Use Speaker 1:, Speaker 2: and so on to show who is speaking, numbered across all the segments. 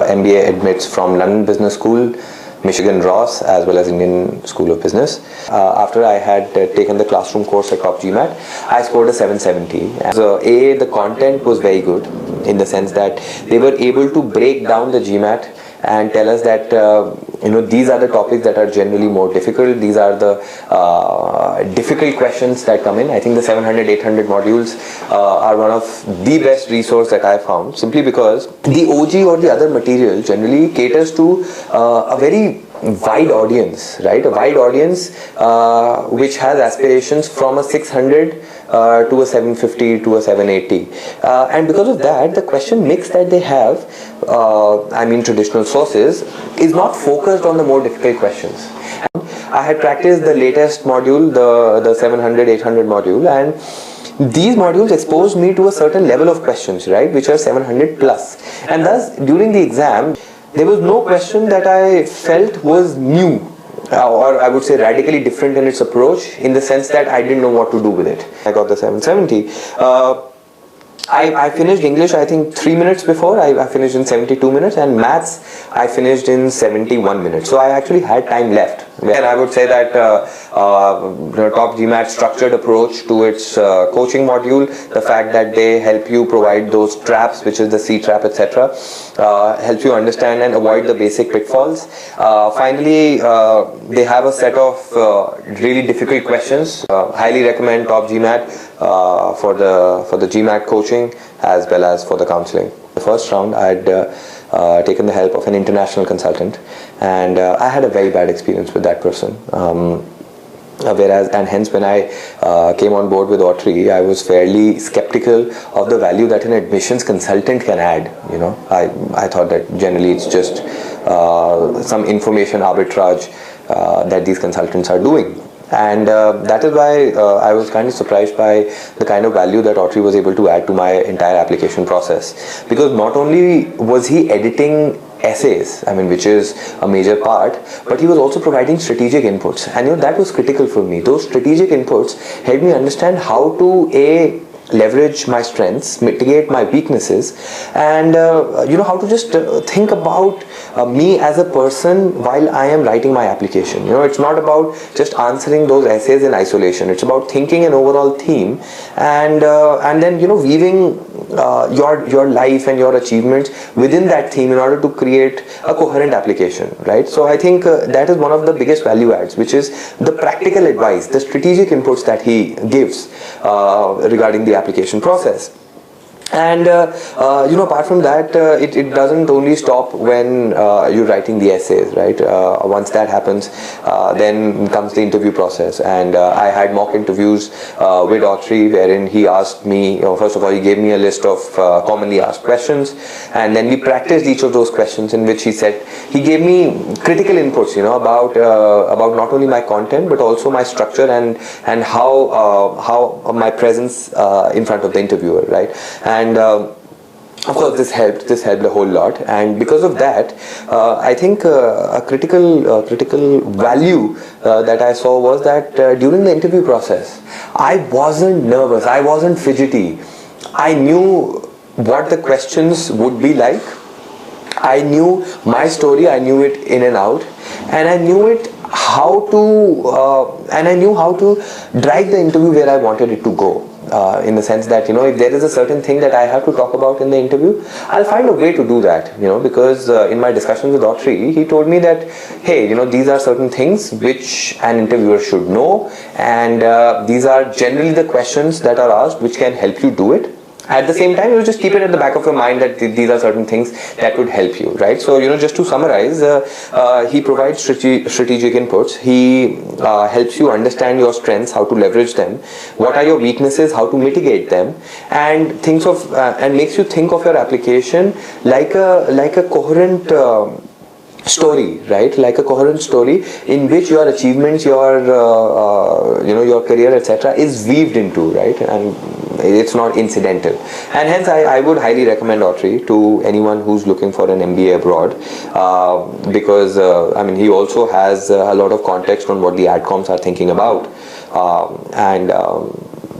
Speaker 1: MBA admits from London Business School, Michigan Ross, as well as Indian School of Business. After I had taken the classroom course at Top GMAT, I scored a 770. So the content was very good in the sense that they were able to break down the GMAT and tell us that these are the topics that are generally more difficult. These are the difficult questions that come in. I think the 700, 800 modules are one of the best resource that I found, simply because the OG or the other material generally caters to a very wide audience, right? A wide audience which has aspirations from a 600 to a 750 to a 780, and because of that, the question mix that they have, traditional sources, is not focused on the more difficult questions. I had practiced the latest module, the 700, 800 module, and these modules exposed me to a certain level of questions, right, which are 700 plus, and thus during the exam there was no question that I felt was new, or I would say radically different in its approach, in the sense that I didn't know what to do with it. I got the 770. I finished English, I think 3 minutes before. I finished in 72 minutes, and maths I finished in 71 minutes. So I actually had time left. And I would say that Top GMAT structured approach to its coaching module, the fact that they help you provide those traps, which is the C trap, etc., helps you understand and avoid the basic pitfalls. Finally, they have a set of really difficult questions. Highly recommend Top GMAT for the GMAT coaching as well as for the counseling. The first round, I had taken the help of an international consultant, and I had a very bad experience with that person. Hence when I came on board with Autry, I was fairly skeptical of the value that an admissions consultant can add. I thought that generally it's just some information arbitrage that these consultants are doing. And that is why I was kind of surprised by the kind of value that Autry was able to add to my entire application process. Because not only was he editing essays, which is a major part, but he was also providing strategic inputs. And that was critical for me. Those strategic inputs helped me understand how to leverage my strengths, mitigate my weaknesses, and how to just think about me as a person while I am writing my application. It's not about just answering those essays in isolation. It's about thinking an overall theme, and then weaving your life and your achievements within that theme in order to create a coherent application, right? So I think that is one of the biggest value adds, which is the practical advice, the strategic inputs that he gives regarding the application process. And apart from that, it doesn't only stop when you're writing the essays, right? Once that happens, then comes the interview process. And I had mock interviews with Autry, wherein he asked me, first of all, he gave me a list of commonly asked questions, and then we practiced each of those questions, in which he gave me critical inputs, about not only my content but also my structure and how my presence in front of the interviewer, right? And of course this helped a whole lot, and because of that, I think a critical value that I saw was that during the interview process, I wasn't nervous, I wasn't fidgety. I knew what the questions would be like. I knew my story, I knew it in and out, and I knew how to drive the interview where I wanted it to go. In the sense that if there is a certain thing that I have to talk about in the interview, I'll find a way to do that, because in my discussions with Autry, he told me that, hey, these are certain things which an interviewer should know, and these are generally the questions that are asked which can help you do it. At the same time, you just keep it at the back of your mind that these are certain things that would help you, right? So, just to summarize, he provides strategic inputs. He helps you understand your strengths, how to leverage them, what are your weaknesses, how to mitigate them, and makes you think of your application like a coherent story, right? Like a coherent story in which your achievements, your career, etc., is weaved into, right? And it's not incidental. And hence I would highly recommend Autry to anyone who's looking for an MBA abroad, because he also has a lot of context on what the adcoms are thinking about, and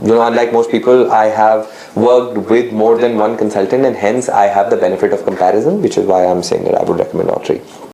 Speaker 1: unlike most people, I have worked with more than one consultant, and hence I have the benefit of comparison, which is why I'm saying that I would recommend Autry.